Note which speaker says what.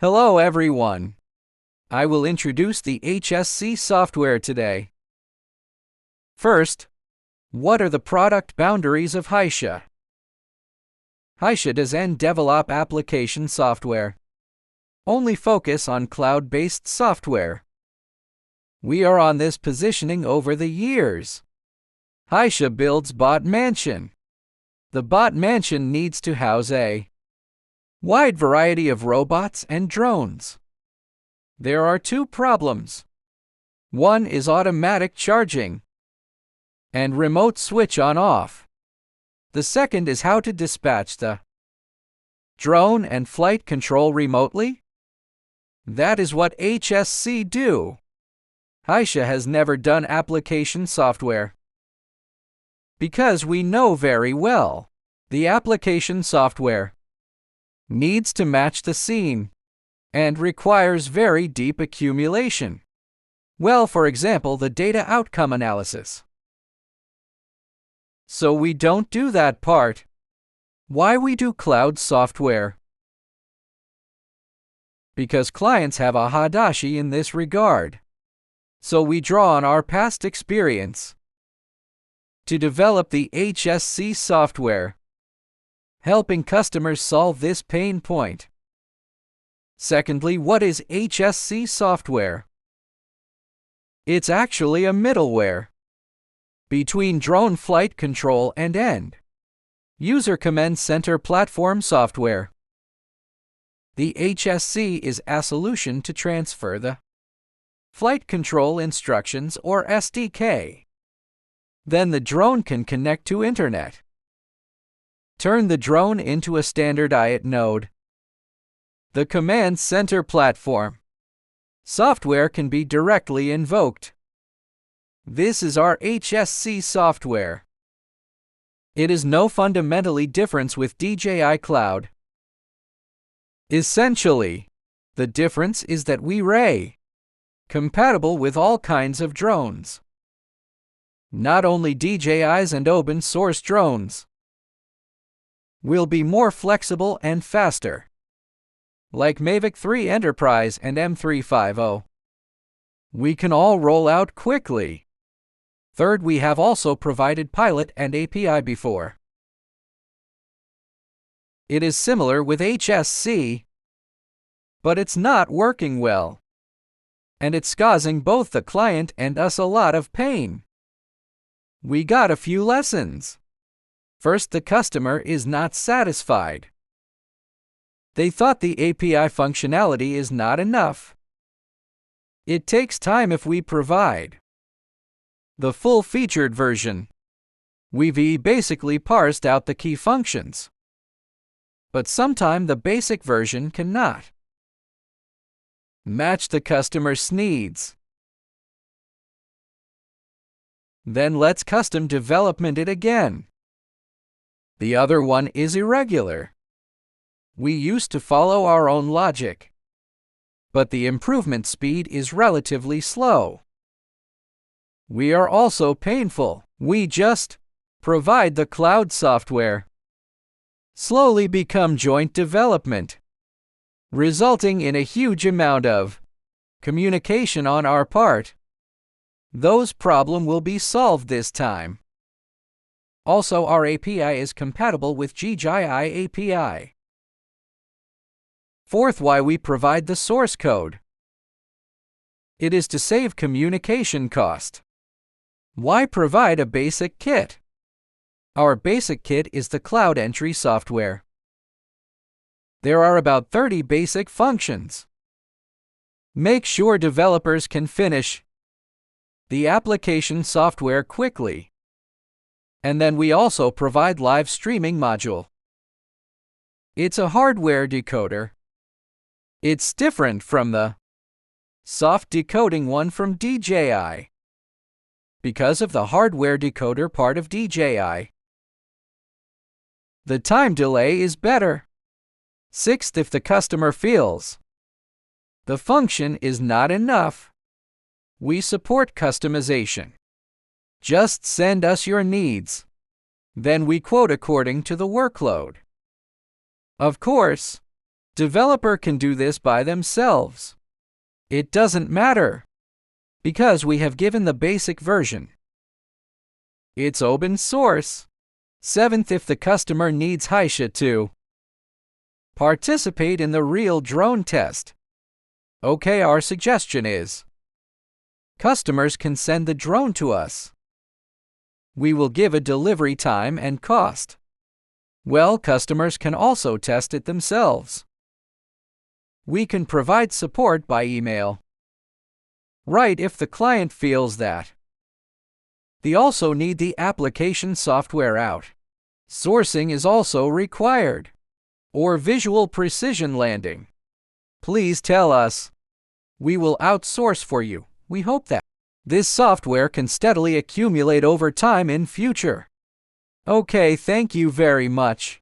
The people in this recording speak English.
Speaker 1: Hello everyone. I will introduce the HSC software today. First, what are the product boundaries of HEISHA? HEISHA doesn't develop application software. Only focus on cloud-based software. We are on this positioning over the years. HEISHA builds Bot Mansion. The Bot Mansion needs to house a wide variety of robots and drones. There are two problems. One is automatic charging and remote switch on-off. The second is how to dispatch the drone and flight control remotely. That is what HSC do. HEISHA has never done application software. Because we know very well, the application software needs to match the scene and requires very deep accumulation. Well, for example, the data outcome analysis. So we don't do that part. Why we do cloud software? Because clients have a hadashi in this regard. So we draw on our past experience to develop the HSC software, helping customers solve this pain point. Secondly, what is HSC software? It's actually a middleware between drone flight control and end-user command center platform software. The HSC is a solution to transfer the flight control instructions or SDK. Then the drone can connect to internet. Turn the drone into a standard IoT node. The command center platform software can be directly invoked. This is our HSC software. It is no fundamentally difference with DJI Cloud. Essentially, the difference is that we are compatible with all kinds of drones. Not only DJI's and open source drones will be more flexible and faster, like Mavic 3 Enterprise and M350. We can all roll out quickly. Third, we have also provided PILOT+API before. It is similar with HSC, but it's not working well, and it's causing both the client and us a lot of pain. We got a few lessons. First, the customer is not satisfied. They thought the API functionality is not enough. It takes time if we provide the full-featured version. We've basically parsed out the key functions, but sometimes the basic version cannot match the customer's needs. Then let's custom development it again. The other one is irregular. We used to follow our own logic, but the improvement speed is relatively slow. We are also painful. We just provide the cloud software. Slowly become joint development, resulting in a huge amount of communication on our part. Those problems will be solved this time. Also, our API is compatible with DJI API. Fourth, why we provide the source code. It is to save communication cost. Why provide a basic kit? Our basic kit is the cloud entry software. There are about 30 basic functions. Make sure developers can finish the application software quickly. And then we also provide live streaming module. It's a hardware decoder. It's different from the soft decoding one from DJI because of the hardware decoder part of DJI. The time delay is better. Sixth, if the customer feels the function is not enough, we support customization. Just send us your needs. Then we quote according to the workload. Of course, Developer can do this by themselves. It doesn't matter, because we have given the basic version. It's open source. 7th, if the customer needs HEISHA to participate in the real drone test. Okay, our suggestion is customers can send the drone to us. We will give a delivery time and cost. Well, customers can also test it themselves. We can provide support by email. Right, if the client feels that. They also need the application software out. Sourcing is also required. Or visual precision landing. Please tell us. We will outsource for you. We hope that this software can steadily accumulate over time in future. Okay, thank you very much.